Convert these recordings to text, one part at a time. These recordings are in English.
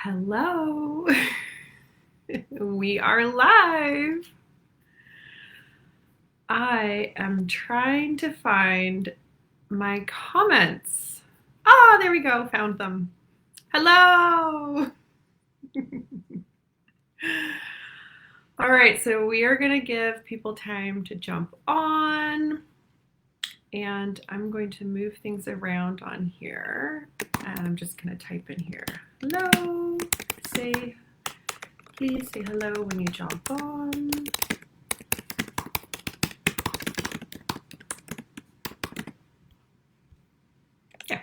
Hello. We are live. I am trying to find my comments. Ah, there we go. Found them. Hello. All right, so we are going to give people time to jump on. And I'm going to move things around on here. And I'm just going to type in here. Hello. Please say hello when you jump on. Yeah.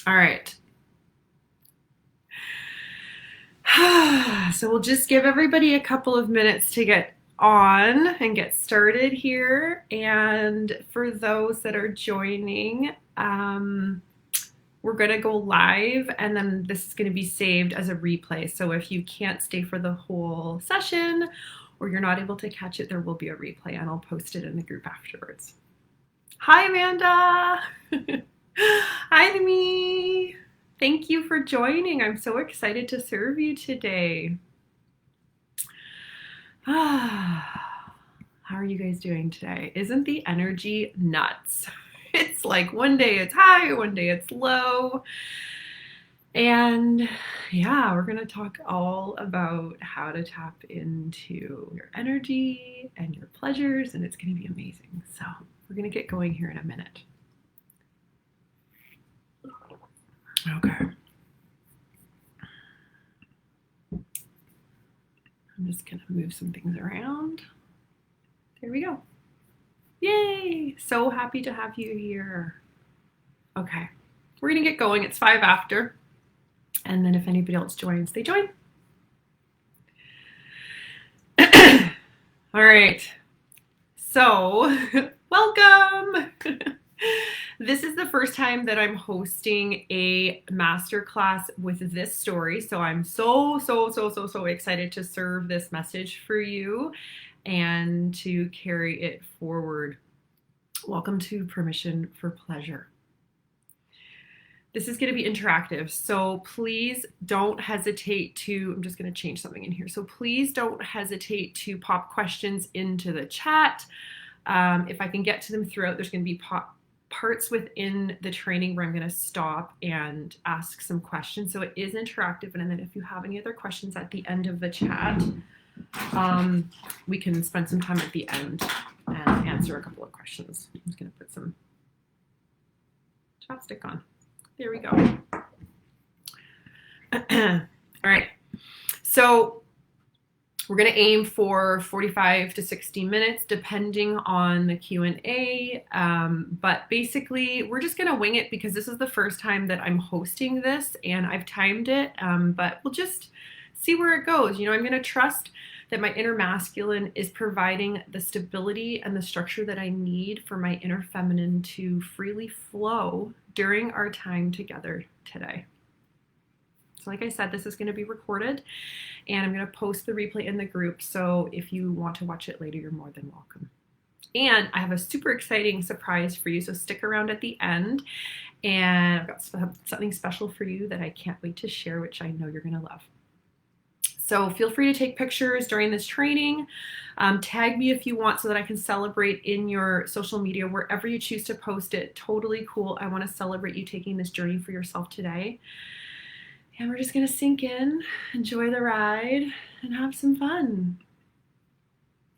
All right. So we'll just give everybody a couple of minutes to get on and get started here. And for those that are joining, we're going to go live, and then this is going to be saved as a replay. So if you can't stay for the whole session or you're not able to catch it, there will be a replay, and I'll post it in the group afterwards. Hi, Amanda. Hi, me. Thank you for joining. I'm so excited to serve you today. How are you guys doing today? Isn't the energy nuts? It's like one day it's high, one day it's low. And yeah, we're going to talk all about how to tap into your energy and your pleasures, and it's going to be amazing. So we're going to get going here in a minute. Okay. I'm just going to move some things around. There we go. Yay! So happy to have you here. Okay, we're going to get going. It's 5 after. And then if anybody else joins, they join. All right. So, welcome. This is the first time that I'm hosting a masterclass with this story. So I'm so excited to serve this message for you and to carry it forward. Welcome to Permission for Pleasure. This is going to be interactive, so please don't hesitate to, I'm just going to change something in here. So please don't hesitate to pop questions into the chat. If I can get to them throughout, there's going to be parts within the training where I'm going to stop and ask some questions. So it is interactive, and then if you have any other questions at the end of the chat, we can spend some time at the end and answer a couple of questions. I'm just going to put some chapstick on. There we go. All right. So we're going to aim for 45 to 60 minutes, depending on the Q&A. But basically, we're just going to wing it because this is the first time that I'm hosting this, and I've timed it. But we'll just see where it goes. You know, I'm going to trust that my inner masculine is providing the stability and the structure that I need for my inner feminine to freely flow during our time together today. So like I said, this is going to be recorded, and I'm going to post the replay in the group. So if you want to watch it later, you're more than welcome. And I have a super exciting surprise for you. So stick around at the end, and I've got something special for you that I can't wait to share, which I know you're going to love. So feel free to take pictures during this training. Tag me if you want so that I can celebrate in your social media, wherever you choose to post it. Totally cool. I want to celebrate you taking this journey for yourself today. And we're just going to sink in, enjoy the ride, and have some fun.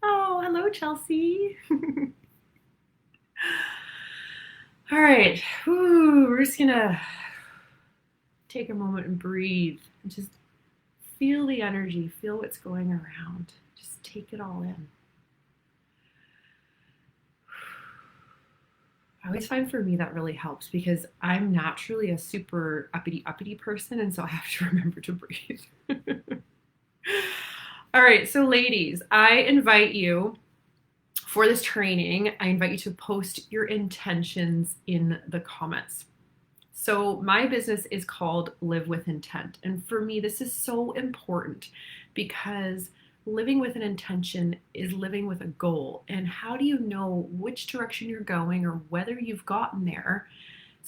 Oh, hello, Chelsea. All right. Ooh, we're just going to take a moment and breathe and just feel the energy, feel what's going around. Just take it all in. I always find for me that really helps because I'm naturally a super uppity person, and so I have to remember to breathe. All right, so ladies, I invite you for this training, I invite you to post your intentions in the comments. So my business is called Live with Intent. And for me, this is so important because living with an intention is living with a goal. And how do you know which direction you're going or whether you've gotten there?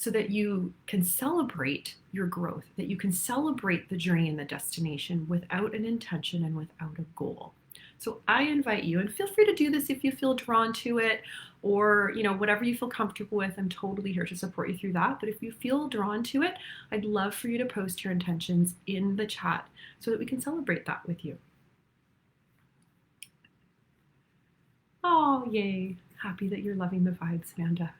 so that you can celebrate your growth, that you can celebrate the journey and the destination without an intention and without a goal. So I invite you, and feel free to do this if you feel drawn to it, or whatever you feel comfortable with. I'm totally here to support you through that. But if you feel drawn to it, I'd love for you to post your intentions in the chat so that we can celebrate that with you. Oh, yay. Happy that you're loving the vibes, Amanda.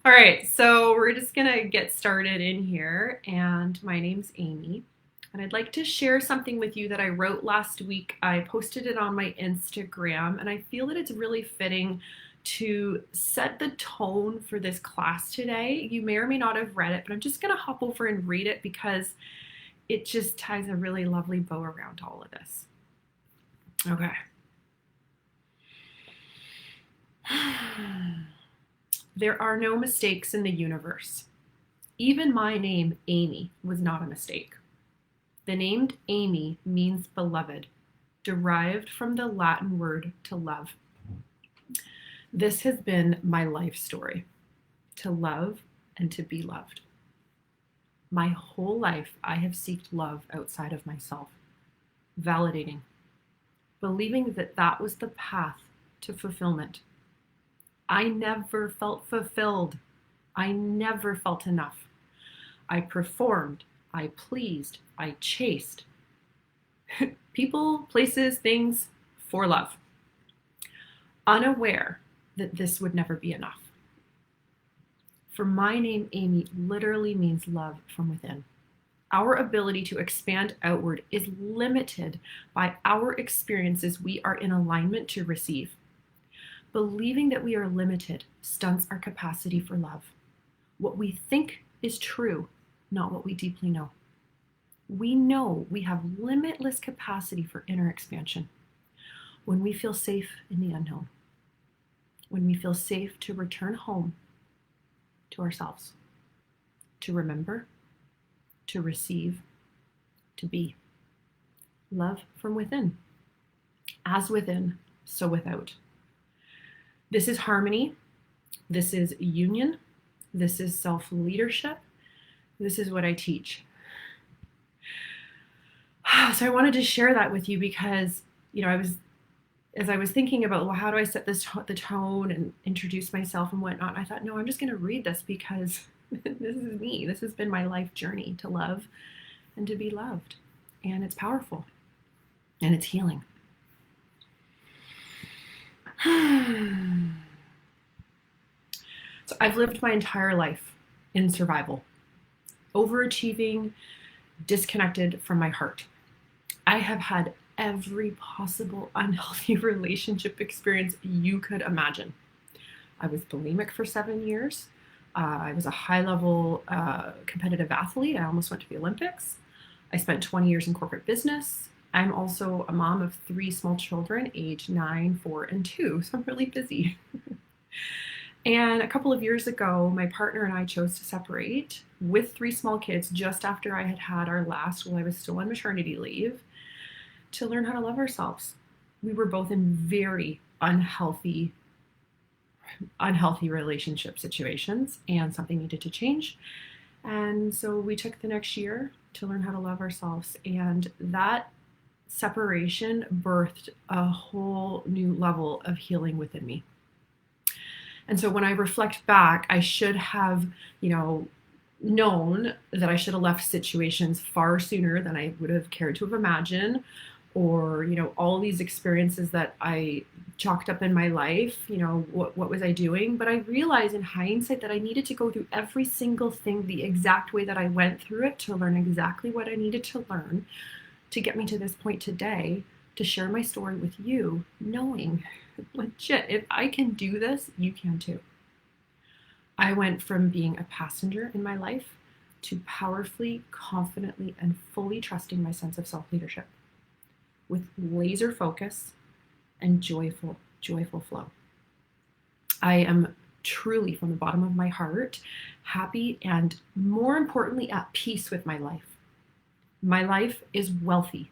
All right, so we're just gonna get started in here, and my name's Amy, and I'd like to share something with you that I wrote last week. I posted it on my Instagram, and I feel that it's really fitting to set the tone for this class today. You may or may not have read it, but I'm just gonna hop over and read it because it just ties a really lovely bow around all of this. Okay. There are no mistakes in the universe. Even my name, Amy, was not a mistake. The name Amy means beloved, derived from the Latin word to love. This has been my life story, to love and to be loved. My whole life, I have sought love outside of myself, validating, believing that that was the path to fulfillment. I never felt fulfilled. I never felt enough. I performed, I pleased, I chased. People, places, things for love. Unaware that this would never be enough. For my name, Amy, literally means love from within. Our ability to expand outward is limited by our experiences we are in alignment to receive. Believing that we are limited stunts our capacity for love. What we think is true, not what we deeply know. We know we have limitless capacity for inner expansion when we feel safe in the unknown, when we feel safe to return home to ourselves, to remember, to receive, to be. Love from within. As within, so without. This is harmony. This is union. This is self-leadership. This is what I teach. So I wanted to share that with you because, as I was thinking about, well, how do I set the tone and introduce myself and whatnot, I thought, no, I'm just going to read this because this is me. This has been my life journey to love and to be loved. And it's powerful and it's healing. So I've lived my entire life in survival, overachieving, disconnected from my heart. I have had every possible unhealthy relationship experience you could imagine. I was bulimic for 7 years. I was a high-level competitive athlete. I almost went to the Olympics. I spent 20 years in corporate business. I'm also a mom of 3 small children, age 9, 4, and 2, so I'm really busy. And a couple of years ago, my partner and I chose to separate with 3 small kids just after I had had our last, while I was still on maternity leave, to learn how to love ourselves. We were both in very unhealthy relationship situations, and something needed to change. And so we took the next year to learn how to love ourselves. And that separation birthed a whole new level of healing within me. And so when I reflect back, I should have, known that I should have left situations far sooner than I would have cared to have imagined, or, all these experiences that I chalked up in my life, what was I doing? But I realized in hindsight that I needed to go through every single thing the exact way that I went through it to learn exactly what I needed to learn to get me to this point today, to share my story with you, knowing legit, if I can do this, you can too. I went from being a passenger in my life to powerfully, confidently, and fully trusting my sense of self-leadership with laser focus and joyful flow. I am truly, from the bottom of my heart, happy and, more importantly, at peace with my life. My life is wealthy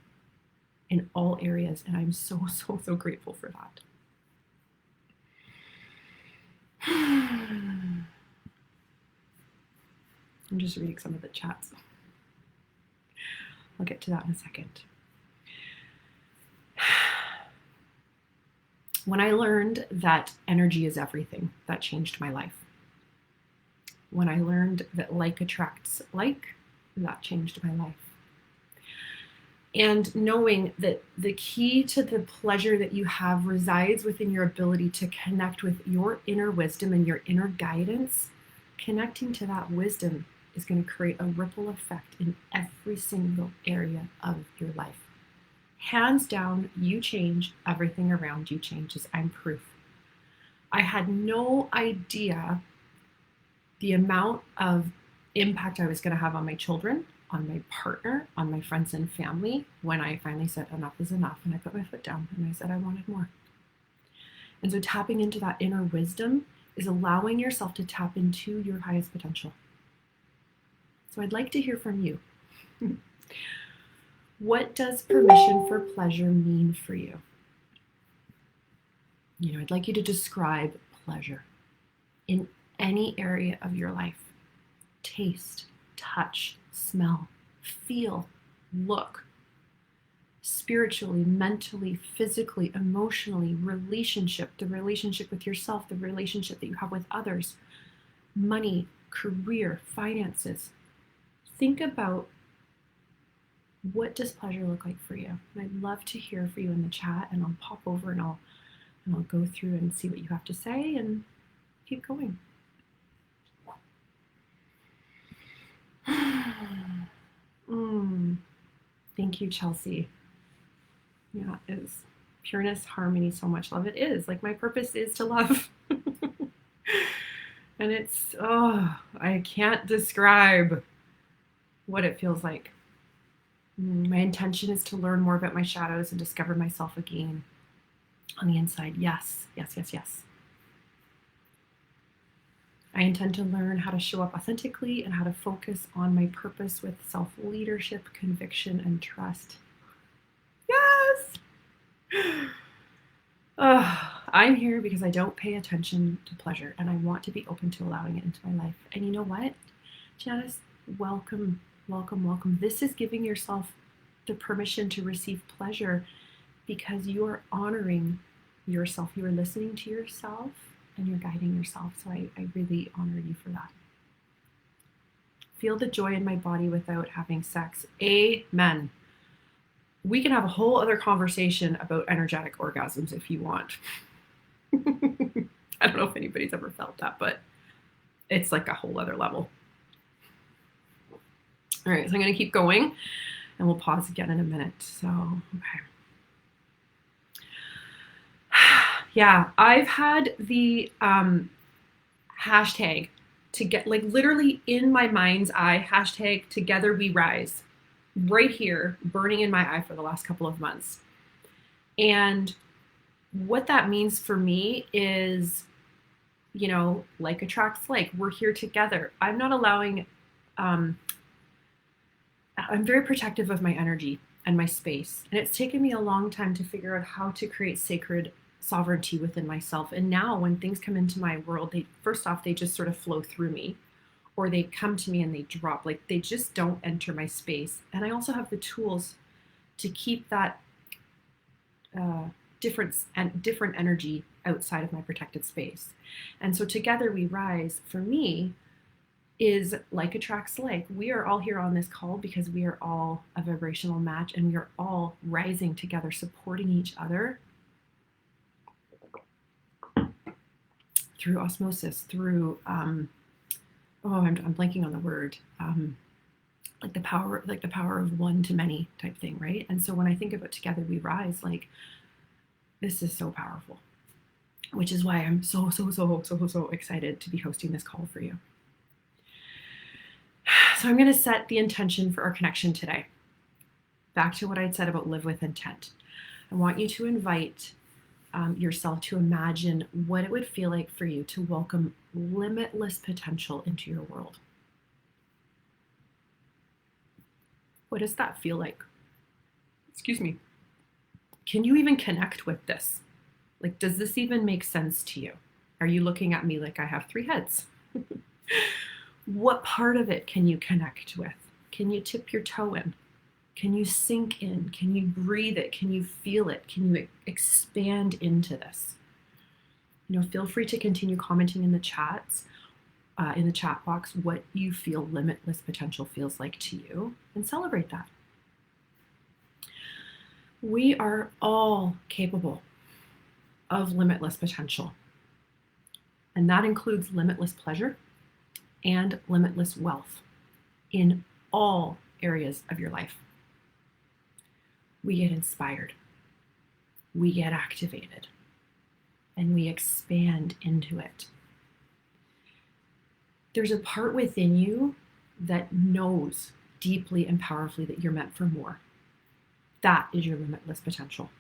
in all areas, and I'm so grateful for that. I'm just reading some of the chats. I'll get to that in a second. When I learned that energy is everything, that changed my life. When I learned that like attracts like, that changed my life. And knowing that the key to the pleasure that you have resides within your ability to connect with your inner wisdom and your inner guidance, connecting to that wisdom is going to create a ripple effect in every single area of your life. Hands down, you change, everything around you changes. I'm proof. I had no idea the amount of impact I was going to have on my children, on my partner, on my friends and family when I finally said enough is enough and I put my foot down and I said I wanted more. And so tapping into that inner wisdom is allowing yourself to tap into your highest potential. So I'd like to hear from you. What does permission for pleasure mean for you? I'd like you to describe pleasure in any area of your life. Taste, touch, smell, feel, look. Spiritually, mentally, physically, emotionally, relationship, the relationship with yourself, the relationship that you have with others, money, career, finances. Think about, what does pleasure look like for you? And I'd love to hear for you in the chat, and I'll pop over and I'll go through and see what you have to say and keep going. Thank you, Chelsea. Yeah, it's pureness, harmony, so much love. It is. Like, my purpose is to love. And it's, I can't describe what it feels like. My intention is to learn more about my shadows and discover myself again on the inside. Yes, yes, yes, yes. I intend to learn how to show up authentically and how to focus on my purpose with self-leadership, conviction, and trust. Yes! I'm here because I don't pay attention to pleasure, and I want to be open to allowing it into my life. And you know what, Janice? Welcome, welcome, welcome. This is giving yourself the permission to receive pleasure because you are honoring yourself. You are listening to yourself and you're guiding yourself. So I really honor you for that. Feel the joy in my body without having sex. Amen. We can have a whole other conversation about energetic orgasms if you want. I don't know if anybody's ever felt that, but it's like a whole other level. All right, so I'm going to keep going and we'll pause again in a minute. So, okay. Yeah, I've had the hashtag to get, like, literally in my mind's eye, hashtag together we rise, right here, burning in my eye for the last couple of months. And what that means for me is, like attracts like. We're here together. I'm not allowing, I'm very protective of my energy and my space. And it's taken me a long time to figure out how to create sacred sovereignty within myself. And now when things come into my world, they just sort of flow through me, or they come to me and they drop, like they just don't enter my space. And I also have the tools to keep that different energy outside of my protected space. And so together we rise, for me, is like attracts like. We are all here on this call because we are all a vibrational match, and we are all rising together, supporting each other through osmosis, through I'm blanking on the word, like the power of one to many type thing, right? And so when I think about together we rise, like, this is so powerful, which is why I'm so excited to be hosting this call for you. So I'm going to set the intention for our connection today. Back to what I'd said about live with intent. I want you to invite yourself to imagine what it would feel like for you to welcome limitless potential into your world. What does that feel like? Excuse me. Can you even connect with this? Like, does this even make sense to you? Are you looking at me like I have three heads? What part of it can you connect with? Can you tip your toe in? Can you sink in? Can you breathe it? Can you feel it? Can you expand into this? Feel free to continue commenting in the chats, in the chat box, what you feel limitless potential feels like to you, and celebrate that. We are all capable of limitless potential, and that includes limitless pleasure and limitless wealth in all areas of your life. We get inspired, we get activated, and we expand into it. There's a part within you that knows deeply and powerfully that you're meant for more. That is your limitless potential.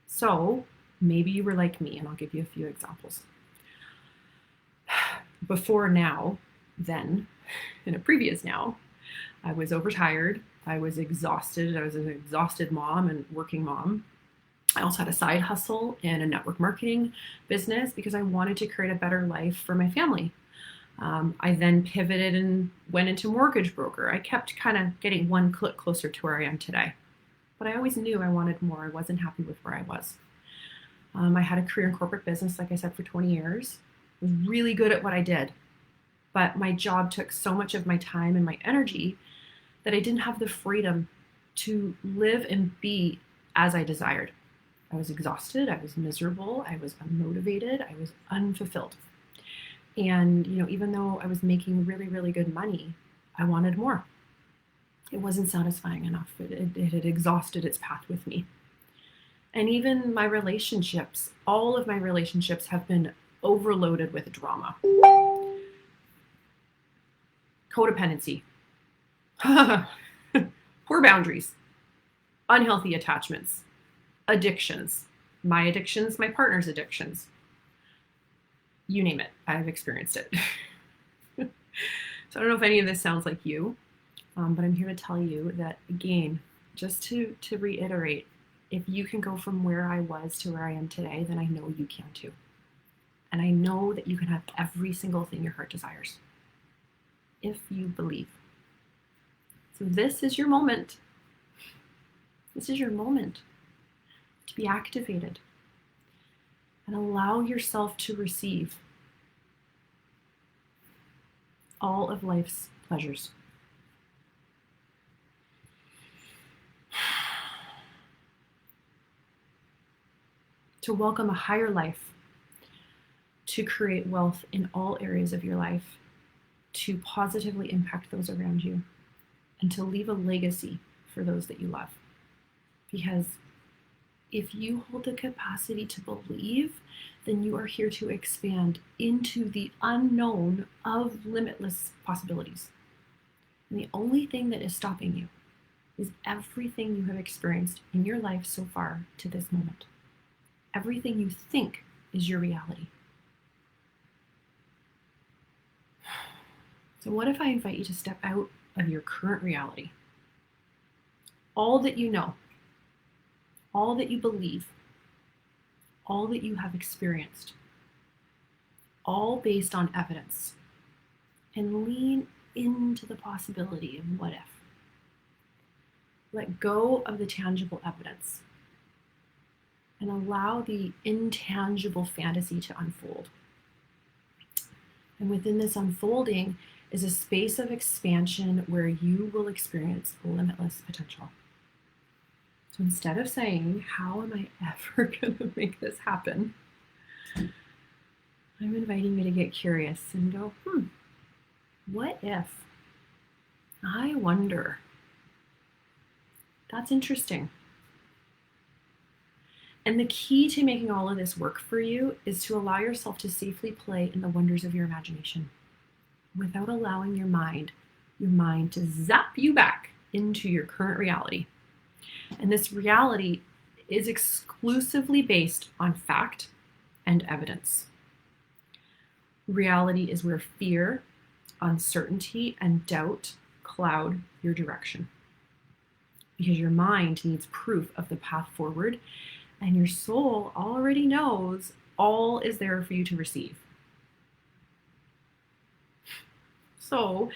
So maybe you were like me, and I'll give you a few examples. Before now, then, in a previous now, I was overtired. I was exhausted. I was an exhausted mom and working mom. I also had a side hustle in a network marketing business because I wanted to create a better life for my family. I then pivoted and went into mortgage broker. I kept kind of getting one click closer to where I am today. But I always knew I wanted more. I wasn't happy with where I was. I had a career in corporate business, like I said, for 20 years. I was really good at what I did. But my job took so much of my time and my energy that I didn't have the freedom to live and be as I desired. I was exhausted. I was miserable. I was unmotivated. I was unfulfilled. And, even though I was making really, really good money, I wanted more. It wasn't satisfying enough. It had exhausted its path with me. And even my relationships, all of my relationships have been overloaded with drama. Codependency. Poor boundaries. Unhealthy attachments. Addictions. My addictions, my partner's addictions. You name it, I've experienced it. So I don't know if any of this sounds like you, but I'm here to tell you that, again, just to reiterate, if you can go from where I was to where I am today, then I know you can too. And I know that you can have every single thing your heart desires, if you believe. So this is your moment. This is your moment to be activated and allow yourself to receive all of life's pleasures. To welcome a higher life, to create wealth in all areas of your life, to positively impact those around you, and to leave a legacy for those that you love. Because if you hold the capacity to believe, then you are here to expand into the unknown of limitless possibilities. And the only thing that is stopping you is everything you have experienced in your life so far to this moment. Everything you think is your reality. So what if I invite you to step out of your current reality? All that you know, all that you believe, all that you have experienced, all based on evidence, and lean into the possibility of what if. Let go of the tangible evidence and allow the intangible fantasy to unfold. And within this unfolding is a space of expansion where you will experience limitless potential. So instead of saying, how am I ever going to make this happen? I'm inviting you to get curious and go, what if? I wonder. That's interesting. And the key to making all of this work for you is to allow yourself to safely play in the wonders of your imagination without allowing your mind to zap you back into your current reality. And this reality is exclusively based on fact and evidence. Reality is where fear, uncertainty, and doubt cloud your direction. Because your mind needs proof of the path forward, and your soul already knows all is there for you to receive. So,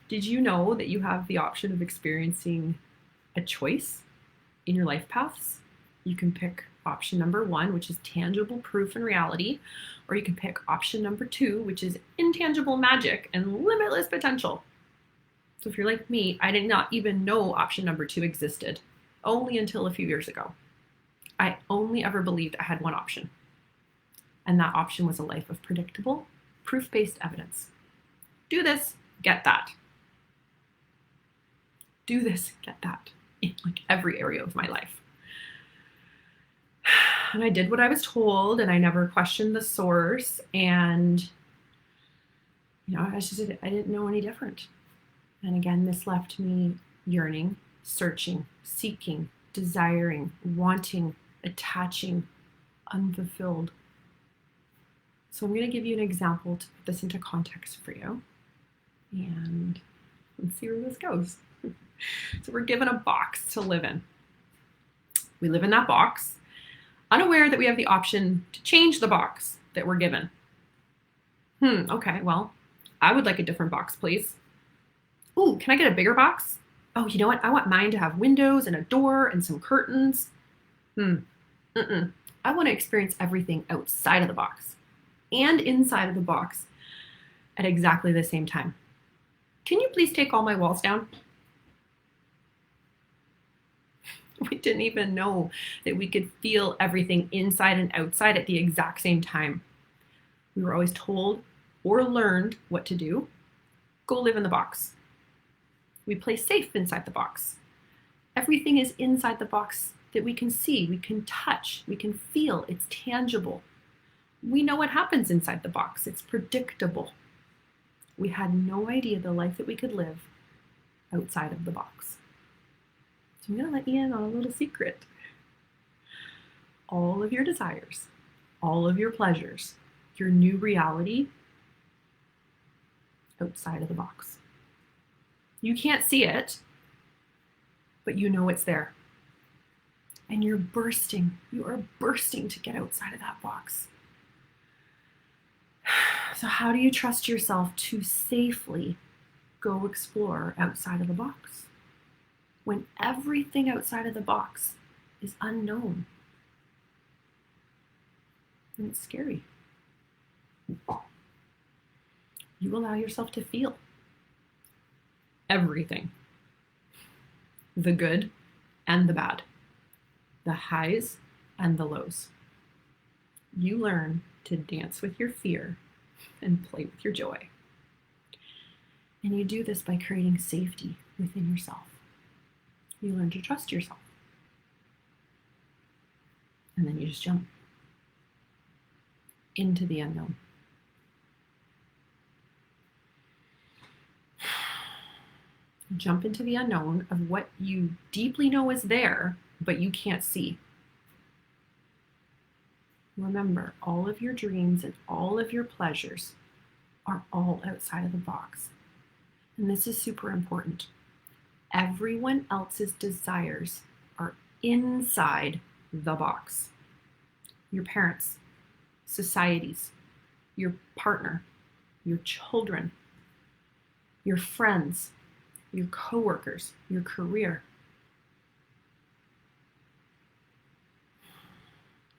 did you know that you have the option of experiencing a choice in your life paths? You can pick option number 1, which is tangible proof and reality, or you can pick option number 2, which is intangible magic and limitless potential. So if you're like me, I did not even know option number 2 existed, only until a few years ago. I only ever believed I had one option, and that option was a life of predictable, proof-based evidence. Do this, get that. Do this, get that, in like every area of my life. And I did what I was told, and I never questioned the source. And, I didn't know any different. And again, this left me yearning, searching, seeking, desiring, wanting, attaching, unfulfilled. So I'm going to give you an example to put this into context for you. And let's see where this goes. So we're given a box to live in. We live in that box, unaware that we have the option to change the box that we're given. Okay, well, I would like a different box, please. Ooh, can I get a bigger box? Oh, you know what? I want mine to have windows and a door and some curtains. I want to experience everything outside of the box and inside of the box at exactly the same time. Can you please take all my walls down? We didn't even know that we could feel everything inside and outside at the exact same time. We were always told or learned what to do. Go live in the box. We play safe inside the box. Everything is inside the box that we can see, we can touch, we can feel. It's tangible. We know what happens inside the box. It's predictable. We had no idea the life that we could live outside of the box. So I'm going to let you in on a little secret. All of your desires, all of your pleasures, your new reality, outside of the box. You can't see it, but you know it's there. And you are bursting to get outside of that box. So how do you trust yourself to safely go explore outside of the box when everything outside of the box is unknown? And it's scary. You allow yourself to feel everything, the good and the bad, the highs and the lows. You learn to dance with your fear and play with your joy. And you do this by creating safety within yourself. You learn to trust yourself. And then you just jump into the unknown. Jump into the unknown of what you deeply know is there, but you can't see. Remember, all of your dreams and all of your pleasures are all outside of the box. And this is super important. Everyone else's desires are inside the box. Your parents, societies, your partner, your children, your friends, your coworkers, your career.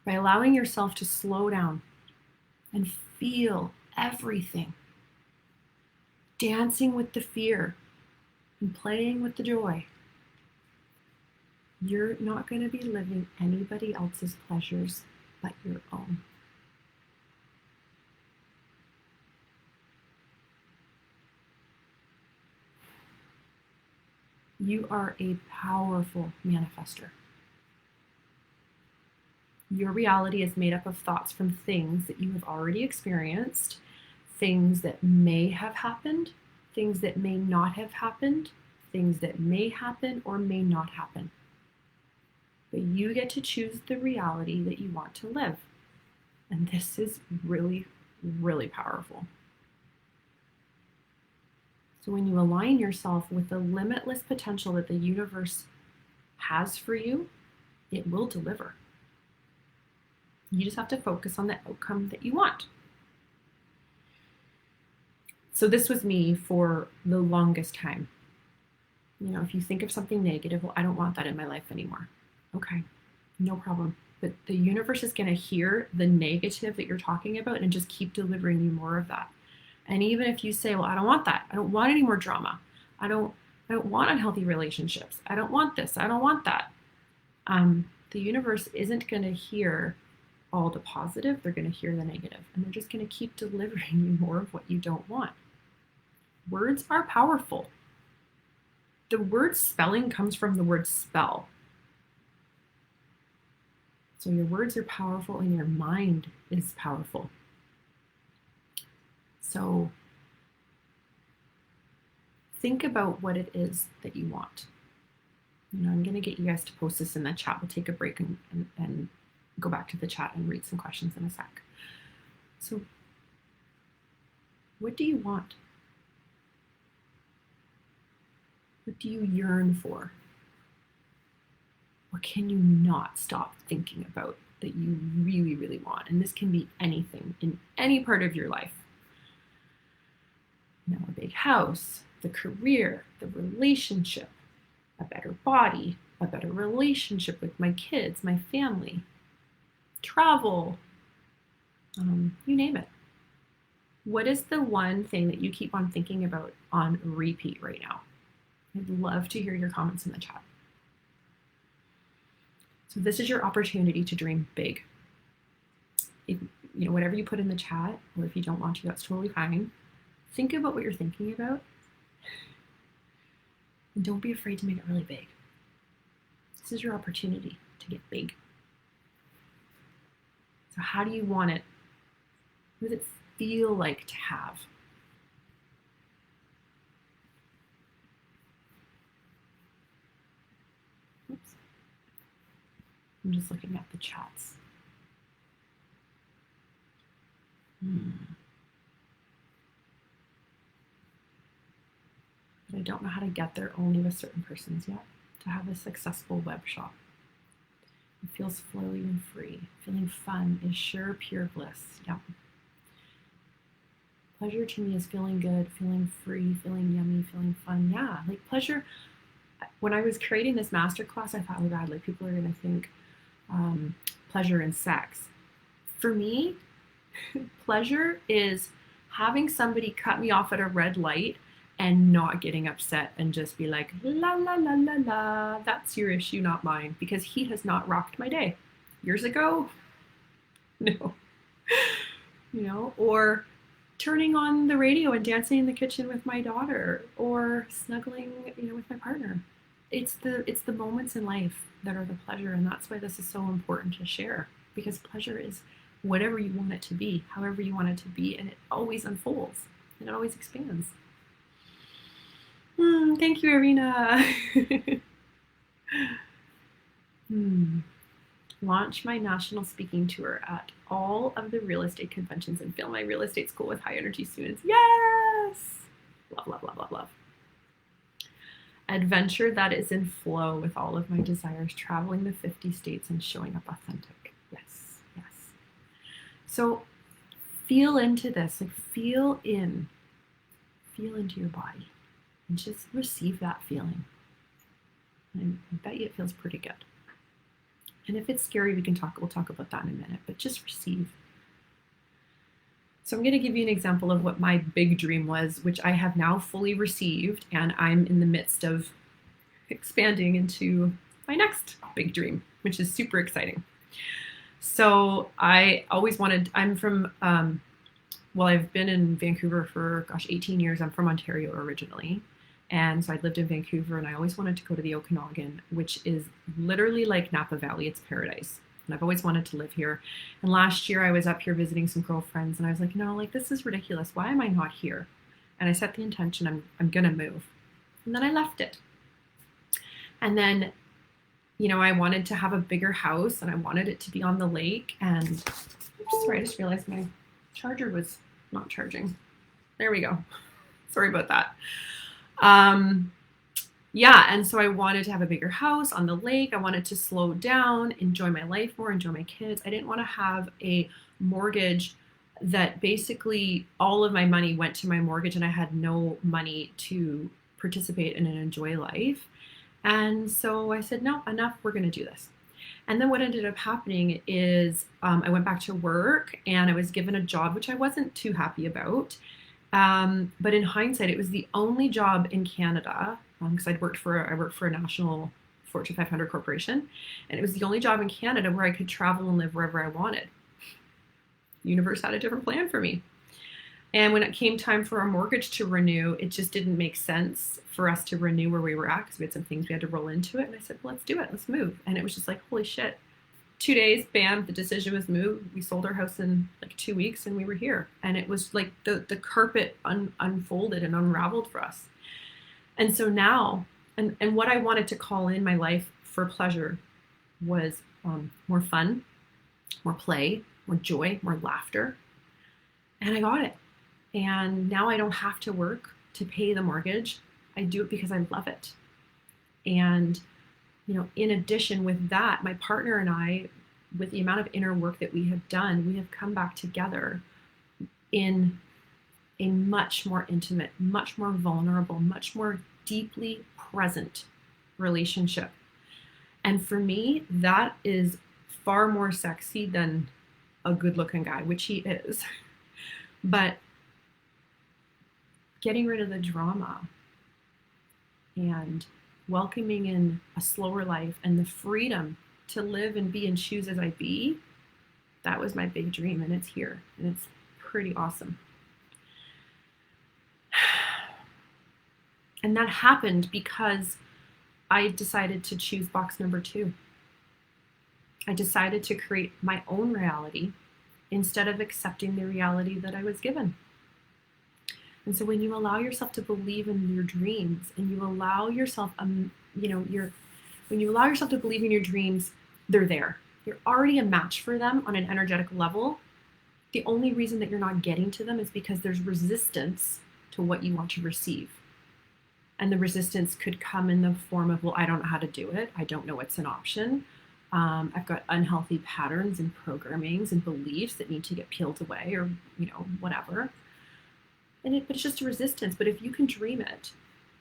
By allowing yourself to slow down and feel everything, dancing with the fear and playing with the joy, you're not going to be living anybody else's pleasures but your own. You are a powerful manifester. Your reality is made up of thoughts from things that you have already experienced, things that may have happened, things that may not have happened, things that may happen or may not happen. But you get to choose the reality that you want to live. And this is really, really powerful. So when you align yourself with the limitless potential that the universe has for you, it will deliver. You just have to focus on the outcome that you want. So this was me for the longest time. If you think of something negative, well, I don't want that in my life anymore. Okay, no problem. But the universe is going to hear the negative that you're talking about and just keep delivering you more of that. And even if you say, well, I don't want that. I don't want any more drama. I don't want unhealthy relationships. I don't want this. I don't want that. The universe isn't going to hear all the positive. They're going to hear the negative, and they're just going to keep delivering you more of what you don't want. Words are powerful. The word spelling comes from the word spell. So your words are powerful and your mind is powerful. So think about what it is that you want. I'm going to get you guys to post this in the chat. We'll take a break and go back to the chat and read some questions in a sec. So what do you want? What do you yearn for? What can you not stop thinking about that you really, really want? And this can be anything in any part of your life. A big house, the career, the relationship, a better body, a better relationship with my kids, my family, travel, you name it. What is the one thing that you keep on thinking about on repeat right now? I'd love to hear your comments in the chat. So this is your opportunity to dream big. Whatever you put in the chat, or if you don't want to, that's totally fine. Think about what you're thinking about. And don't be afraid to make it really big. This is your opportunity to get big. So how do you want it? What does it feel like to have? Oops. I'm just looking at the chats. But I don't know how to get there only with certain persons yet. To have a successful web shop. It feels flowy and free. Feeling fun is sure pure bliss. Yeah. Pleasure to me is feeling good, feeling free, feeling yummy, feeling fun. Yeah, like pleasure. When I was creating this masterclass, I thought, oh God, like people are going to think pleasure in sex. For me, pleasure is having somebody cut me off at a red light and not getting upset and just be like, la, la, la, la, la, that's your issue, not mine, because he has not rocked my day. Years ago, no. Or turning on the radio and dancing in the kitchen with my daughter, or snuggling, with my partner. It's the moments in life that are the pleasure, and that's why this is so important to share, because pleasure is whatever you want it to be, however you want it to be, and it always unfolds, and it always expands. Thank you, Irina. Launch my national speaking tour at all of the real estate conventions and fill my real estate school with high energy students. Yes! Love, love, love, love, love. Adventure that is in flow with all of my desires, traveling the 50 states and showing up authentic. Yes, yes. So feel into this, like feel into your body. And just receive that feeling. And I bet you it feels pretty good. And if it's scary, we'll talk about that in a minute, but just receive. So I'm going to give you an example of what my big dream was, which I have now fully received, and I'm in the midst of expanding into my next big dream, which is super exciting. So I always wanted, I'm from, I've been in Vancouver for, 18 years. I'm from Ontario originally. And so I lived in Vancouver, and I always wanted to go to the Okanagan, which is literally like Napa Valley. It's paradise. And I've always wanted to live here. And last year I was up here visiting some girlfriends, and I was like, this is ridiculous. Why am I not here? And I set the intention, I'm going to move. And then I left it. And then, I wanted to have a bigger house, and I wanted it to be on the lake. And oops, sorry, I just realized my charger was not charging. There we go. Sorry about that. And so I wanted to have a bigger house on the lake. I wanted to slow down, enjoy my life more, enjoy my kids. I didn't want to have a mortgage that basically all of my money went to my mortgage and I had no money to participate in and enjoy life. And so I said, no, enough, we're going to do this. And then what ended up happening is I went back to work and I was given a job, which I wasn't too happy about. But in hindsight, it was the only job in Canada, because I worked for a national Fortune 500 corporation, and it was the only job in Canada where I could travel and live wherever I wanted. The universe had a different plan for me. And when it came time for our mortgage to renew, it just didn't make sense for us to renew where we were at because we had some things we had to roll into it. And I said, well, let's do it. Let's move. And it was just like, holy shit. 2 days, bam, the decision was moved. We sold our house in like 2 weeks and we were here. And it was like the carpet unfolded and unraveled for us. And so now, and what I wanted to call in my life for pleasure was more fun, more play, more joy, more laughter. And I got it. And now I don't have to work to pay the mortgage. I do it because I love it. And, you know, in addition with that, my partner and I, with the amount of inner work that we have done, we have come back together in a much more intimate, much more vulnerable, much more deeply present relationship. And for me, that is far more sexy than a good-looking guy, which he is. But getting rid of the drama and welcoming in a slower life and the freedom to live and be and choose as I be, that was my big dream, and it's here, and it's pretty awesome. And that happened because I decided to choose box number 2. I decided to create my own reality instead of accepting the reality that I was given. And so when you allow yourself to believe in your dreams and you allow yourself, when you allow yourself to believe in your dreams, they're there. You're already a match for them on an energetic level. The only reason that you're not getting to them is because there's resistance to what you want to receive. And the resistance could come in the form of, well, I don't know how to do it. I don't know it's an option. I've got unhealthy patterns and programmings and beliefs that need to get peeled away, or, whatever. But it's just a resistance. But if you can dream it,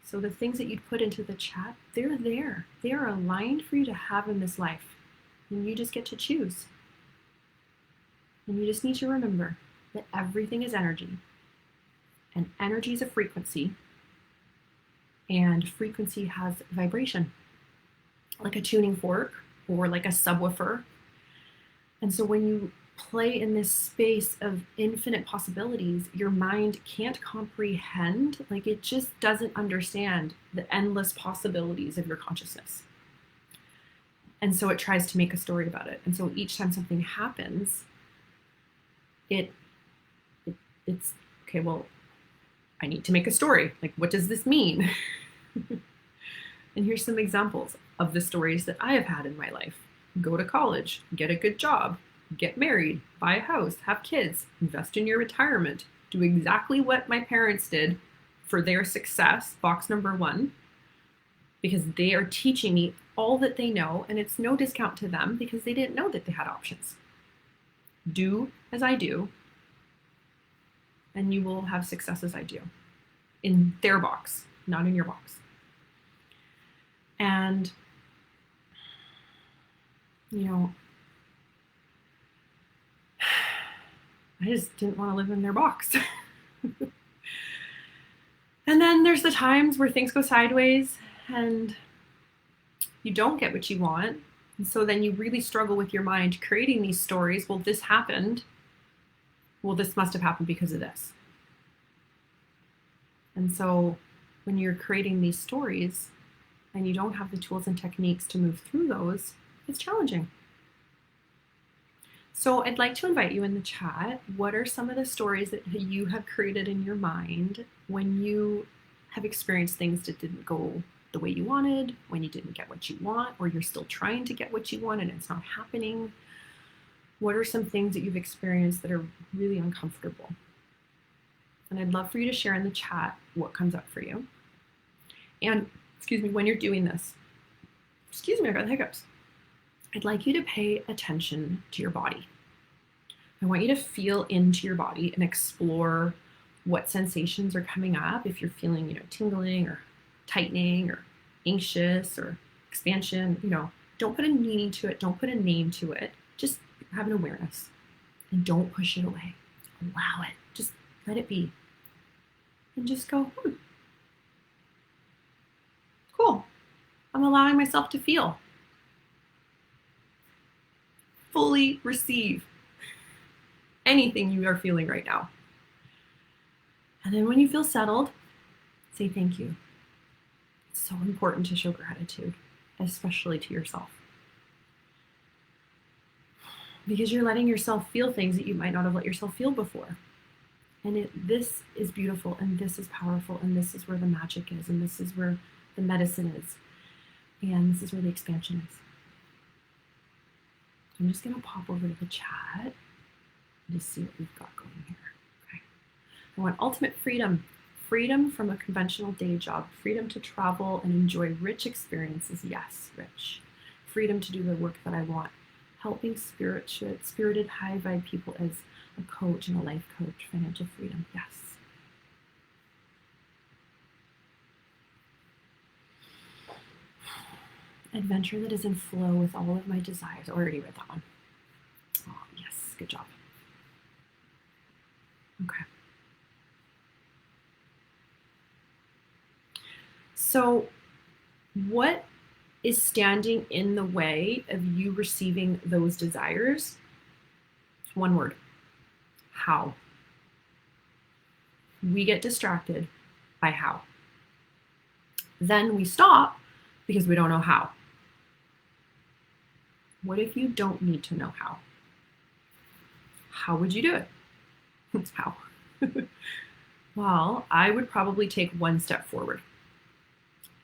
so the things that you'd put into the chat, they're there. They are aligned for you to have in this life. And you just get to choose. And you just need to remember that everything is energy. And energy is a frequency. And frequency has vibration, like a tuning fork or like a subwoofer. And so when you play in this space of infinite possibilities, your mind can't comprehend, like it just doesn't understand the endless possibilities of your consciousness. And so it tries to make a story about it. And so each time something happens, it's okay, well, I need to make a story. Like, what does this mean? And here's some examples of the stories that I have had in my life. Go to college, get a good job, get married, buy a house, have kids, invest in your retirement, do exactly what my parents did for their success, box number 1, because they are teaching me all that they know, and it's no discount to them because they didn't know that they had options. Do as I do, and you will have success as I do. In their box, not in your box. And, I just didn't want to live in their box. And then there's the times where things go sideways and you don't get what you want. And so then you really struggle with your mind creating these stories. Well, this happened. Well, this must have happened because of this. And so when you're creating these stories and you don't have the tools and techniques to move through those, it's challenging. So I'd like to invite you in the chat. What are some of the stories that you have created in your mind when you have experienced things that didn't go the way you wanted, when you didn't get what you want, or you're still trying to get what you want and it's not happening? What are some things that you've experienced that are really uncomfortable? And I'd love for you to share in the chat what comes up for you. And, when you're doing this, I got the hiccups. I'd like you to pay attention to your body. I want you to feel into your body and explore what sensations are coming up. If you're feeling, tingling or tightening or anxious or expansion, don't put a meaning to it. Don't put a name to it. Just have an awareness and don't push it away. Allow it. Just let it be. And just go, cool. I'm allowing myself to feel. Fully receive anything you are feeling right now. And then when you feel settled, say thank you. It's so important to show gratitude, especially to yourself. Because you're letting yourself feel things that you might not have let yourself feel before. And this is beautiful, and this is powerful, and this is where the magic is, and this is where the medicine is, and this is where the expansion is. I'm just going to pop over to the chat and just see what we've got going here. Okay. I want ultimate freedom. Freedom from a conventional day job. Freedom to travel and enjoy rich experiences. Yes, rich. Freedom to do the work that I want. Helping spirited, high vibe people as a coach and a life coach. Financial freedom. Yes. Adventure that is in flow with all of my desires. I already read that one. Oh, yes. Good job. Okay. So, what is standing in the way of you receiving those desires? It's one word. How. We get distracted by how. Then we stop because we don't know how. What if you don't need to know how? How would you do it? How? Well, I would probably take one step forward.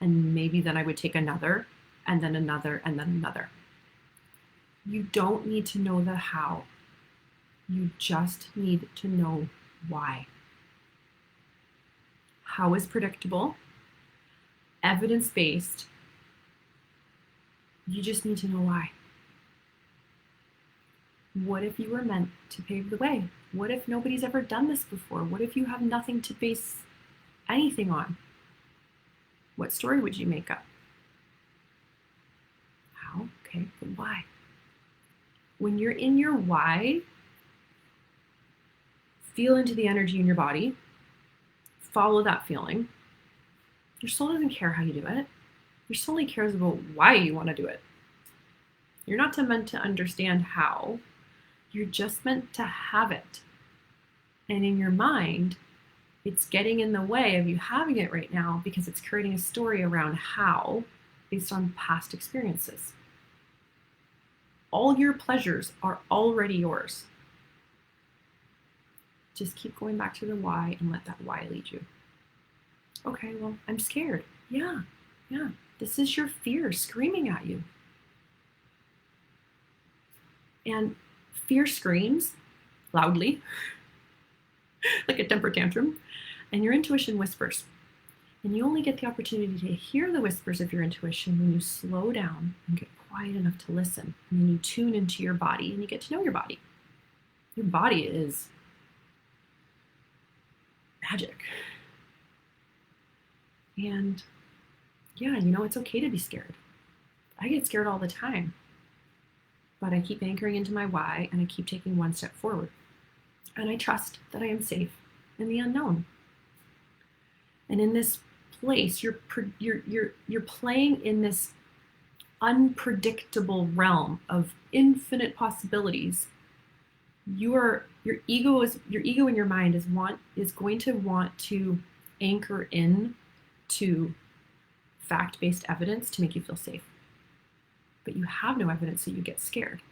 And maybe then I would take another, and then another, and then another. You don't need to know the how. You just need to know why. How is predictable, evidence-based. You just need to know why. What if you were meant to pave the way? What if nobody's ever done this before? What if you have nothing to base anything on? What story would you make up? How? Okay, but why? When you're in your why, feel into the energy in your body, follow that feeling. Your soul doesn't care how you do it. Your soul only cares about why you want to do it. You're not meant to understand how. You're just meant to have it. And in your mind, it's getting in the way of you having it right now because it's creating a story around how based on past experiences. All your pleasures are already yours. Just keep going back to the why and let that why lead you. Okay, well, I'm scared. Yeah. This is your fear screaming at you. And fear screams loudly, like a temper tantrum, and your intuition whispers. And you only get the opportunity to hear the whispers of your intuition when you slow down and get quiet enough to listen. And then you tune into your body and you get to know your body. Your body is magic. And yeah, it's okay to be scared. I get scared all the time. But I keep anchoring into my why and I keep taking one step forward. And I trust that I am safe in the unknown. And in this place, you're playing in this unpredictable realm of infinite possibilities. Your ego in your mind is going to want to anchor in to fact-based evidence to make you feel safe. But you have no evidence, so you get scared.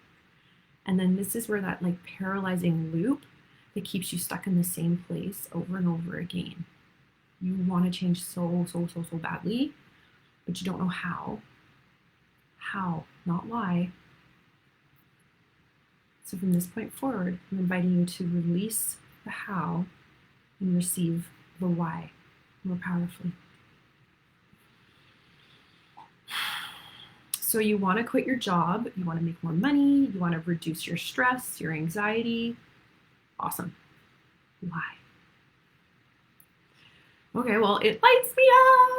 And then this is where that paralyzing loop that keeps you stuck in the same place over and over again. You want to change so badly, but you don't know how. How, not why. So from this point forward, I'm inviting you to release the how and receive the why more powerfully. So you want to quit your job, you want to make more money, you want to reduce your stress, your anxiety, Awesome. Why? Okay, well, it lights me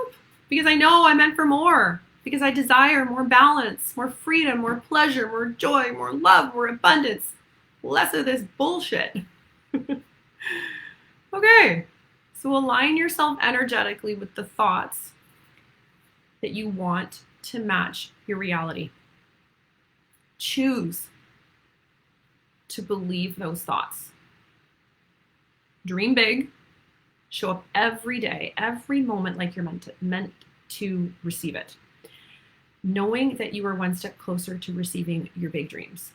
up because I know I'm meant for more, because I desire more balance, more freedom, more pleasure, more joy, more love, more abundance, less of this bullshit. Okay, so align yourself energetically with the thoughts that you want to match your reality. Choose to believe those thoughts. Dream big. Show up every day, every moment like you're meant to receive it. Knowing that you are one step closer to receiving your big dreams.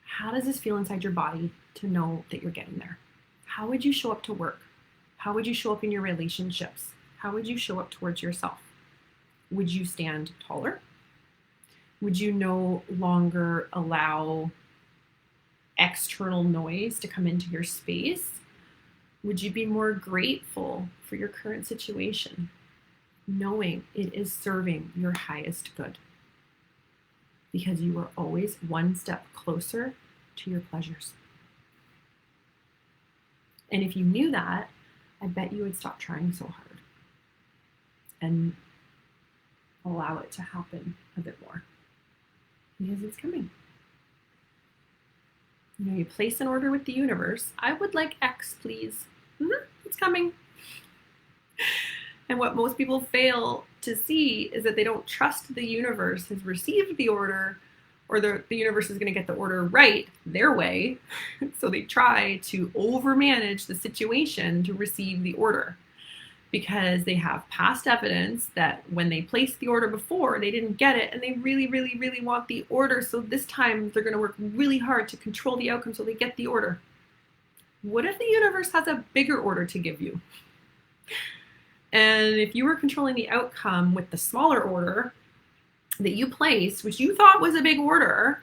How does this feel inside your body to know that you're getting there? How would you show up to work? How would you show up in your relationships? How would you show up towards yourself? Would you stand taller? Would you no longer allow external noise to come into your space? Would you be more grateful for your current situation, knowing it is serving your highest good? Because you are always one step closer to your pleasures. And if you knew that, I bet you would stop trying so hard and allow it to happen a bit more, because it's coming. You know, you place an order with the universe. I would like X, please. It's coming. And what most people fail to see is that they don't trust the universe has received the order, or the universe is going to get the order right their way. So they try to overmanage the situation to receive the order, because they have past evidence that when they placed the order before, they didn't get it, and they really, really, really want the order. So this time they're going to work really hard to control the outcome so they get the order. What if the universe has a bigger order to give you? And if you were controlling the outcome with the smaller order that you placed, which you thought was a big order,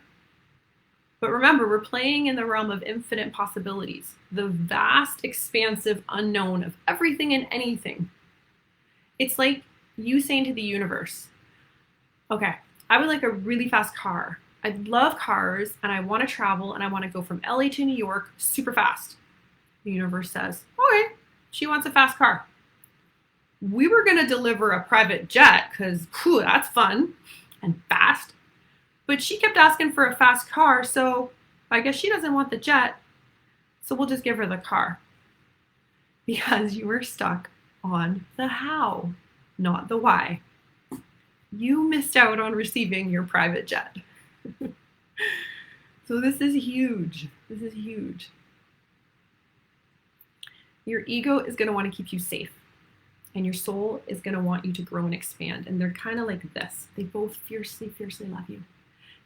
but remember, we're playing in the realm of infinite possibilities, the vast, expansive unknown of everything and anything. It's like you saying to the universe, okay, I would like a really fast car. I love cars, and I want to travel, and I want to go from LA to New York super fast. The universe says, okay, she wants a fast car. We were going to deliver a private jet because that's fun and fast. But she kept asking for a fast car, so I guess she doesn't want the jet. So we'll just give her the car. Because you were stuck on the how, not the why. You missed out on receiving your private jet. So this is huge. This is huge. Your ego is going to want to keep you safe. And your soul is going to want you to grow and expand. And they're kind of like this. They both fiercely, fiercely love you.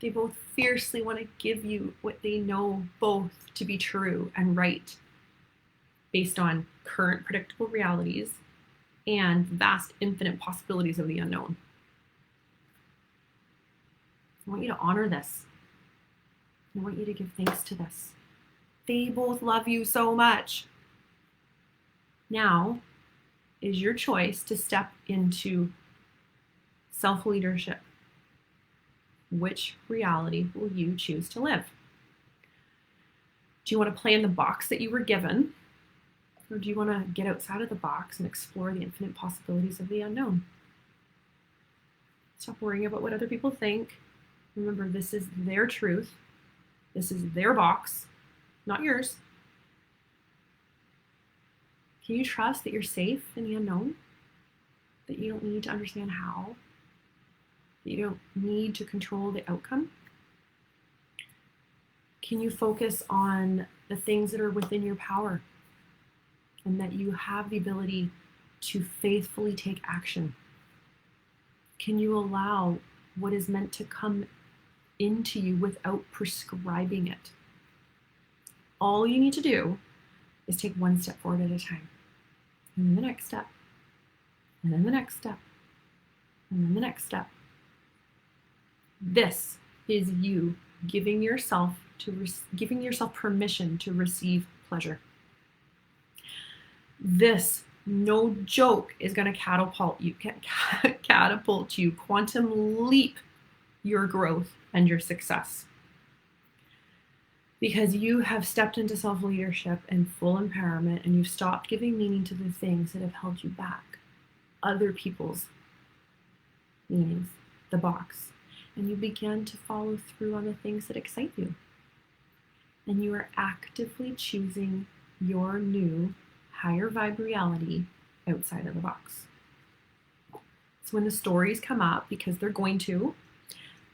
They both fiercely want to give you what they know both to be true and right, based on current predictable realities and vast, infinite possibilities of the unknown. I want you to honor this. I want you to give thanks to this. They both love you so much. Now is your choice to step into self-leadership. Which reality will you choose to live? Do you want to play in the box that you were given? Or do you want to get outside of the box and explore the infinite possibilities of the unknown? Stop worrying about what other people think. Remember, this is their truth. This is their box, not yours. Can you trust that you're safe in the unknown? That you don't need to understand how? That you don't need to control the outcome? Can you focus on the things that are within your power, and that you have the ability to faithfully take action? Can you allow what is meant to come into you without prescribing it? All you need to do is take one step forward at a time. And then the next step. And then the next step. And then the next step. This is you giving yourself permission to receive pleasure. This, no joke, is going to catapult you, quantum leap your growth and your success. Because you have stepped into self-leadership and full empowerment, and you've stopped giving meaning to the things that have held you back, other people's meanings, the box. And you begin to follow through on the things that excite you. And you are actively choosing your new higher vibe reality outside of the box. So when the stories come up, because they're going to,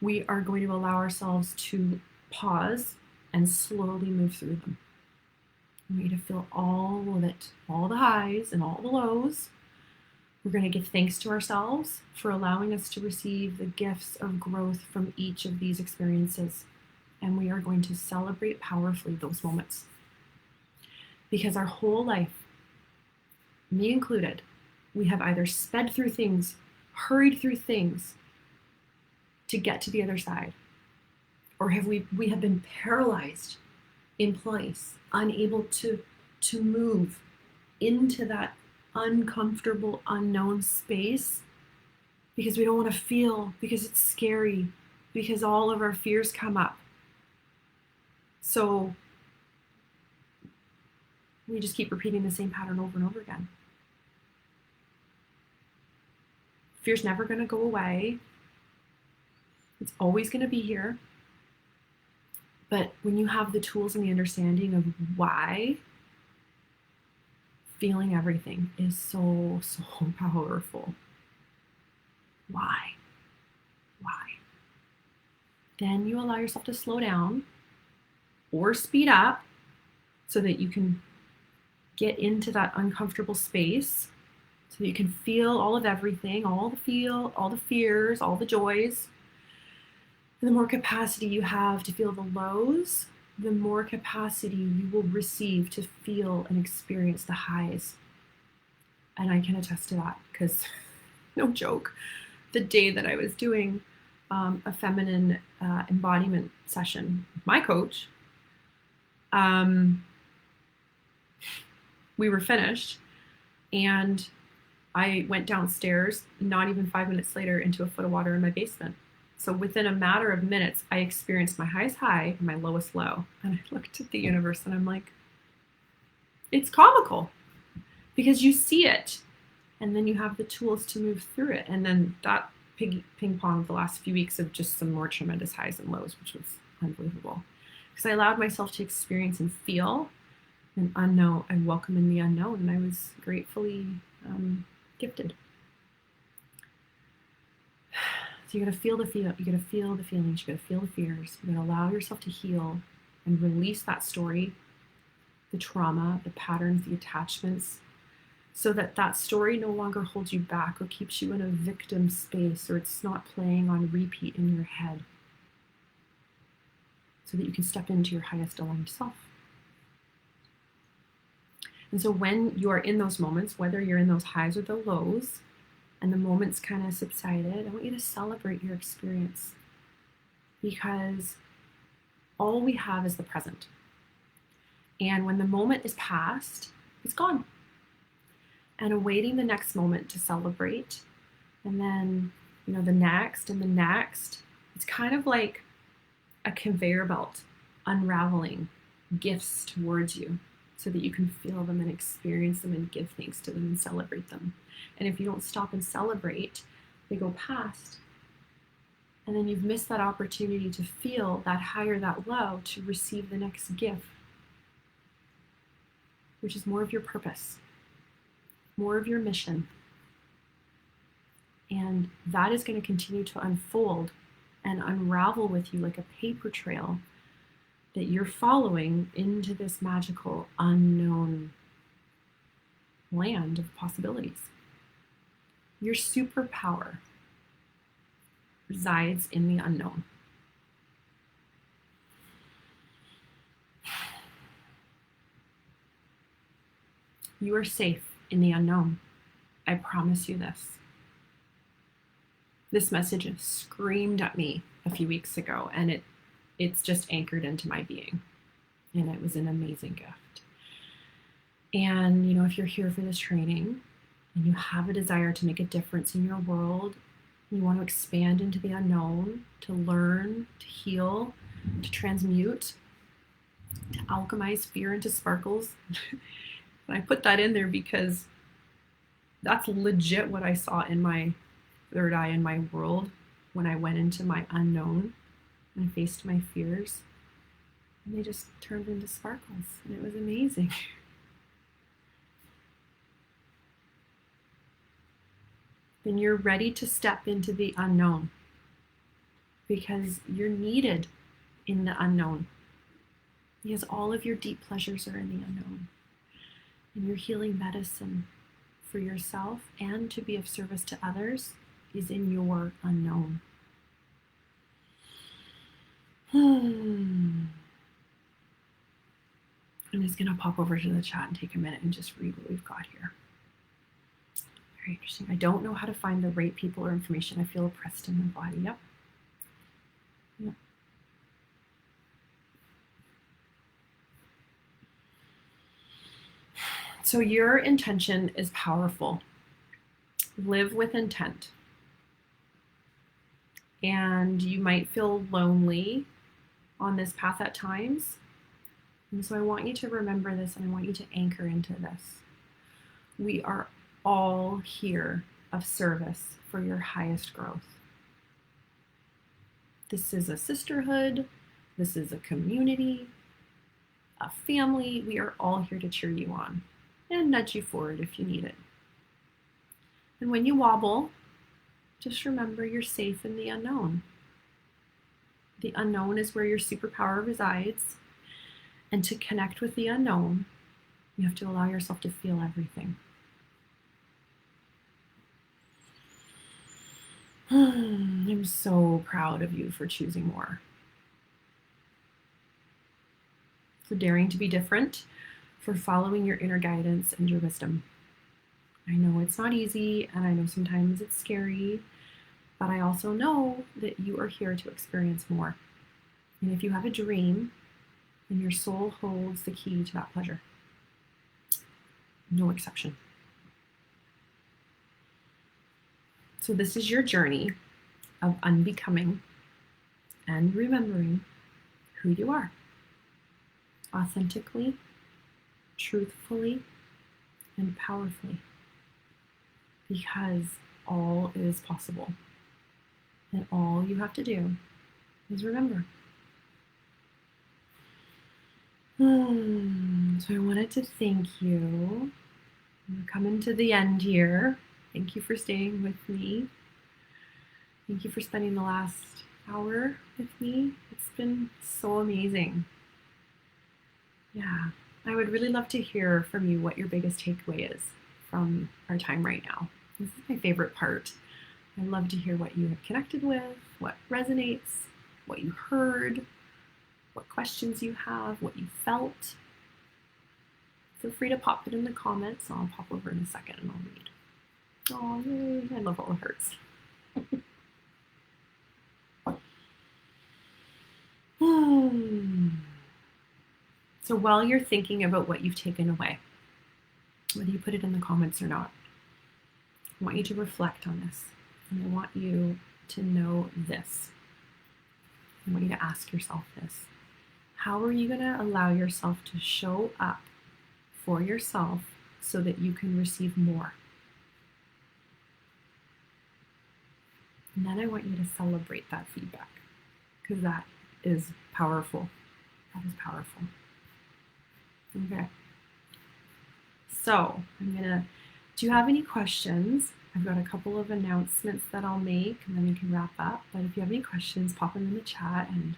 we are going to allow ourselves to pause and slowly move through them. We need to feel all of it, all the highs and all the lows. We're going to give thanks to ourselves for allowing us to receive the gifts of growth from each of these experiences. And we are going to celebrate powerfully those moments. Because our whole life, me included, we have either sped through things, hurried through things to get to the other side, or we have been paralyzed in place, unable to move into that uncomfortable, unknown space because we don't want to feel, because it's scary, because all of our fears come up. So we just keep repeating the same pattern over and over again. Fear's never going to go away. It's always going to be here. But when you have the tools and the understanding of why, feeling everything is so, so powerful. Why? Then you allow yourself to slow down or speed up so that you can get into that uncomfortable space, so that you can feel all of everything, all the fears, all the joys. And the more capacity you have to feel the lows, the more capacity you will receive to feel and experience the highs. And I can attest to that because, no joke, the day that I was doing a feminine embodiment session with my coach, we were finished and I went downstairs, not even 5 minutes later, into a foot of water in my basement. So within a matter of minutes, I experienced my highest high and my lowest low. And I looked at the universe and I'm like, it's comical because you see it and then you have the tools to move through it. And then that ping pong the last few weeks of just some more tremendous highs and lows, which was unbelievable. Because I allowed myself to experience and feel an unknown and welcome in the unknown. And I was gratefully gifted. So you gotta feel the feel. You gotta feel the feelings. You gotta feel the fears. You gotta allow yourself to heal and release that story, the trauma, the patterns, the attachments, so that that story no longer holds you back or keeps you in a victim space, or it's not playing on repeat in your head, so that you can step into your highest aligned self. And so when you are in those moments, whether you're in those highs or the lows, and the moment's kind of subsided, I want you to celebrate your experience, because all we have is the present. And when the moment is past, it's gone. And awaiting the next moment to celebrate, and then, the next and the next, it's kind of like a conveyor belt unraveling gifts towards you so that you can feel them and experience them and give thanks to them and celebrate them. And if you don't stop and celebrate, they go past. And then you've missed that opportunity to feel that high or that low to receive the next gift, which is more of your purpose, more of your mission. And that is going to continue to unfold and unravel with you like a paper trail that you're following into this magical, unknown land of possibilities. Your superpower resides in the unknown. You are safe in the unknown. I promise you this. This message screamed at me a few weeks ago, and it's just anchored into my being. And it was an amazing gift. And, if you're here for this training and you have a desire to make a difference in your world, you want to expand into the unknown, to learn, to heal, to transmute, to alchemize fear into sparkles. And I put that in there because that's legit what I saw in my third eye in my world when I went into my unknown and faced my fears. And they just turned into sparkles, and it was amazing. Then you're ready to step into the unknown because you're needed in the unknown. Because all of your deep pleasures are in the unknown. And your healing medicine for yourself and to be of service to others is in your unknown. I'm just going to pop over to the chat and take a minute and just read what we've got here. Very interesting. I don't know how to find the right people or information. I feel oppressed in my body. Yep. So your intention is powerful. Live with intent. And you might feel lonely on this path at times. And so I want you to remember this, and I want you to anchor into this. We are all here of service for your highest growth. This is a sisterhood. This is a community, a family. We are all here to cheer you on and nudge you forward if you need it. And when you wobble, just remember you're safe in the unknown. The unknown is where your superpower resides. And to connect with the unknown, you have to allow yourself to feel everything. I'm so proud of you for choosing more. For daring to be different, for following your inner guidance and your wisdom. I know it's not easy, and I know sometimes it's scary, but I also know that you are here to experience more. And if you have a dream, then your soul holds the key to that pleasure. No exception. So this is your journey of unbecoming and remembering who you are. Authentically, truthfully, and powerfully. Because all is possible. And all you have to do is remember. So I wanted to thank you. We're coming to the end here. Thank you for staying with me. Thank you for spending the last hour with me. It's been so amazing. Yeah, I would really love to hear from you what your biggest takeaway is from our time right now. This is my favorite part. I love to hear what you have connected with, what resonates, what you heard, what questions you have, what you felt. Feel free to pop it in the comments. I'll pop over in a second and I'll read. Oh, yay. I love all the hearts. So while you're thinking about what you've taken away, whether you put it in the comments or not, I want you to reflect on this. And I want you to know this. I want you to ask yourself this. How are you going to allow yourself to show up for yourself so that you can receive more? And then I want you to celebrate that feedback, because that is powerful. That is powerful. Okay. So do you have any questions? I've got a couple of announcements that I'll make, and then we can wrap up. But if you have any questions, pop them in the chat and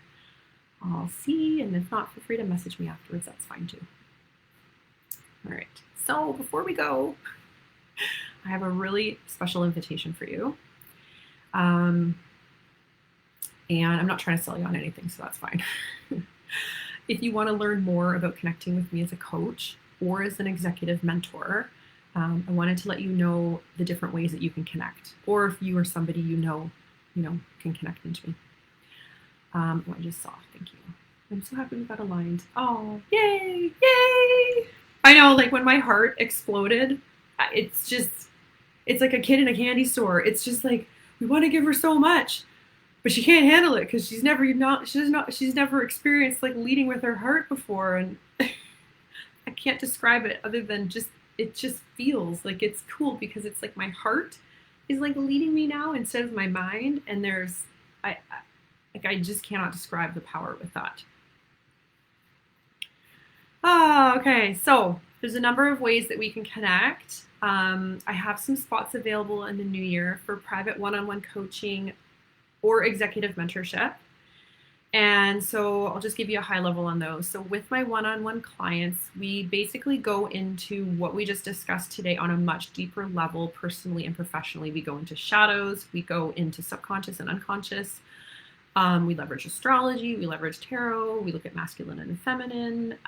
I'll see. And if not, feel free to message me afterwards. That's fine too. All right. So before we go, I have a really special invitation for you. And I'm not trying to sell you on anything, so that's fine. If you want to learn more about connecting with me as a coach or as an executive mentor, I wanted to let you know the different ways that you can connect, or if you or somebody you know can connect into me. I just saw. Thank you. I'm so happy we got aligned. Oh, yay, yay! I know, like when my heart exploded, it's like a kid in a candy store. It's just like, we want to give her so much, but she can't handle it because she's never experienced like leading with her heart before, and I can't describe it other than it just feels like it's cool because it's like my heart is like leading me now instead of my mind, and I just cannot describe the power with that. Okay, so there's a number of ways that we can connect. I have some spots available in the new year for private one-on-one coaching or executive mentorship. And so I'll just give you a high level on those. So with my one-on-one clients, we basically go into what we just discussed today on a much deeper level, personally and professionally. We go into shadows, we go into subconscious and unconscious. We leverage astrology, we leverage tarot, we look at masculine and feminine,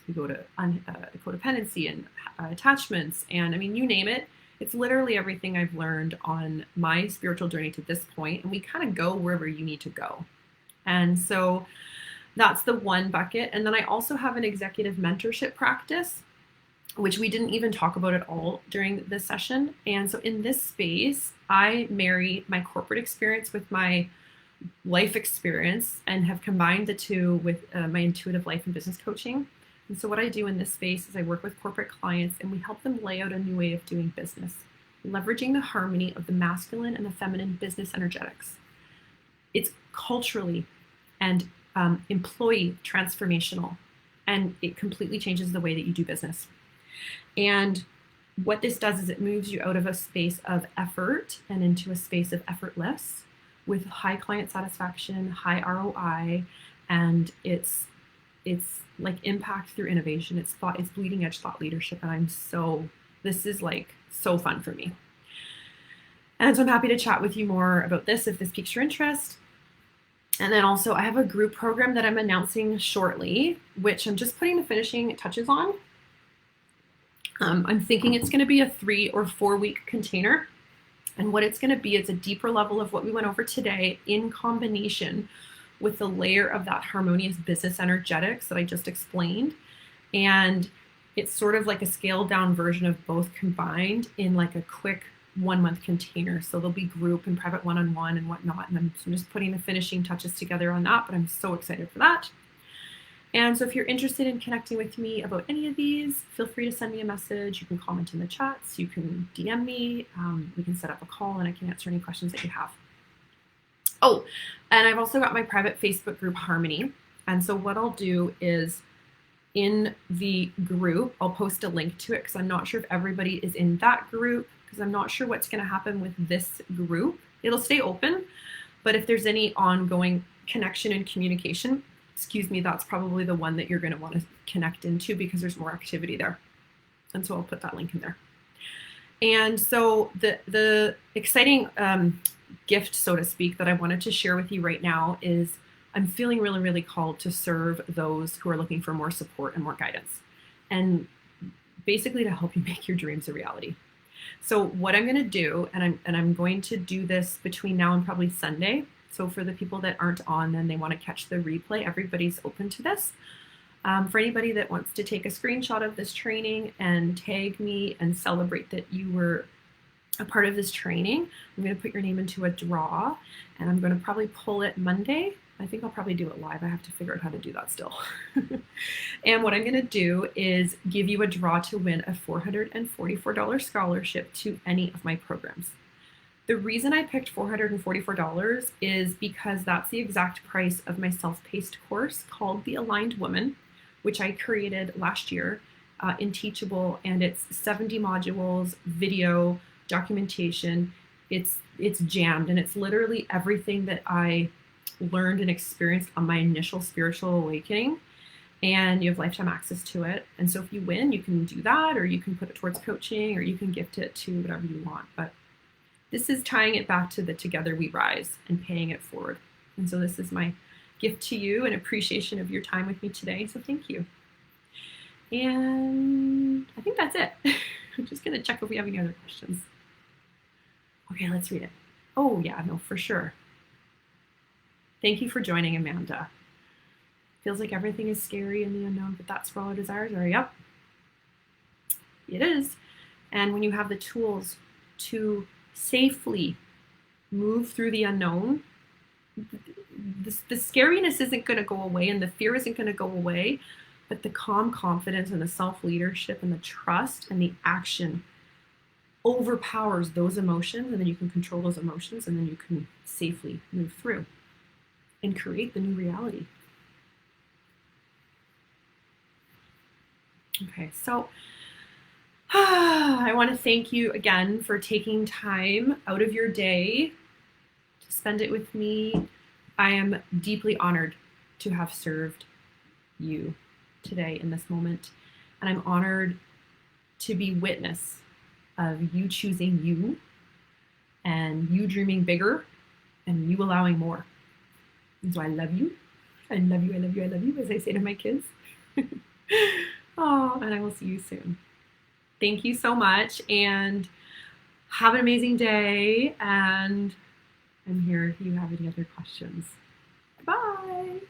we go to codependency and attachments, and I mean, you name it. It's literally everything I've learned on my spiritual journey to this point, and we kind of go wherever you need to go. And so that's the one bucket. And then I also have an executive mentorship practice, which we didn't even talk about at all during this session. And so in this space, I marry my corporate experience with my life experience and have combined the two with my intuitive life and business coaching. And so what I do in this space is I work with corporate clients and we help them lay out a new way of doing business, leveraging the harmony of the masculine and the feminine business energetics. It's culturally and employee transformational, and it completely changes the way that you do business. And what this does is it moves you out of a space of effort and into a space of effortless with high client satisfaction, high ROI, and it's like impact through innovation. It's bleeding edge thought leadership, and this is like so fun for me. And so I'm happy to chat with you more about this if this piques your interest. And then also I have a group program that I'm announcing shortly, which I'm just putting the finishing touches on. I'm thinking it's going to be a 3 or 4 week container. And what it's going to be is a deeper level of what we went over today in combination with the layer of that harmonious business energetics that I just explained. And it's sort of like a scaled down version of both combined in like a quick 1 month container. So there'll be group and private one-on-one and whatnot. And I'm just putting the finishing touches together on that, but I'm so excited for that. And so if you're interested in connecting with me about any of these, feel free to send me a message. You can comment in the chats, you can DM me, we can set up a call and I can answer any questions that you have. Oh, and I've also got my private Facebook group, Harmony. And so what I'll do is in the group, I'll post a link to it because I'm not sure if everybody is in that group, because I'm not sure what's going to happen with this group. It'll stay open, but if there's any ongoing connection and communication, that's probably the one that you're going to want to connect into because there's more activity there. And so I'll put that link in there. And so the exciting gift, so to speak, that I wanted to share with you right now is I'm feeling really, really called to serve those who are looking for more support and more guidance, and basically to help you make your dreams a reality. So what I'm going to do, and I'm going to do this between now and probably Sunday. So for the people that aren't on and they want to catch the replay, everybody's open to this. For anybody that wants to take a screenshot of this training and tag me and celebrate that you were a part of this training, I'm going to put your name into a draw, and I'm going to probably pull it Monday. I think I'll probably do it live. I have to figure out how to do that still. And what I'm going to do is give you a draw to win a $444 scholarship to any of my programs. The reason I picked $444 is because that's the exact price of my self-paced course called The Aligned Woman, which I created last year in Teachable, and it's 70 modules, video, documentation. It's jammed, and it's literally everything that I learned and experienced on my initial spiritual awakening, and you have lifetime access to it. And so if you win, you can do that, or you can put it towards coaching, or you can gift it to whatever you want. But this is tying it back to the Together We Rise and paying it forward. And so this is my gift to you and appreciation of your time with me today. So thank you. And I think that's it. I'm just going to check if we have any other questions. Okay, let's read it. Oh yeah, no, for sure. Thank you for joining, Amanda. Feels like everything is scary in the unknown, but that's where all our desires are. Yep, it is. And when you have the tools to safely move through the unknown, the scariness isn't going to go away and the fear isn't going to go away, but the calm confidence and the self-leadership and the trust and the action overpowers those emotions, and then you can control those emotions, and then you can safely move through and create the new reality. Okay, so I want to thank you again for taking time out of your day to spend it with me. I am deeply honored to have served you today in this moment, and I'm honored to be witness of you choosing you and you dreaming bigger and you allowing more. And so I love you. I love you, I love you, I love you, as I say to my kids. Oh, and I will see you soon. Thank you so much, and have an amazing day. And I'm here if you have any other questions. Bye.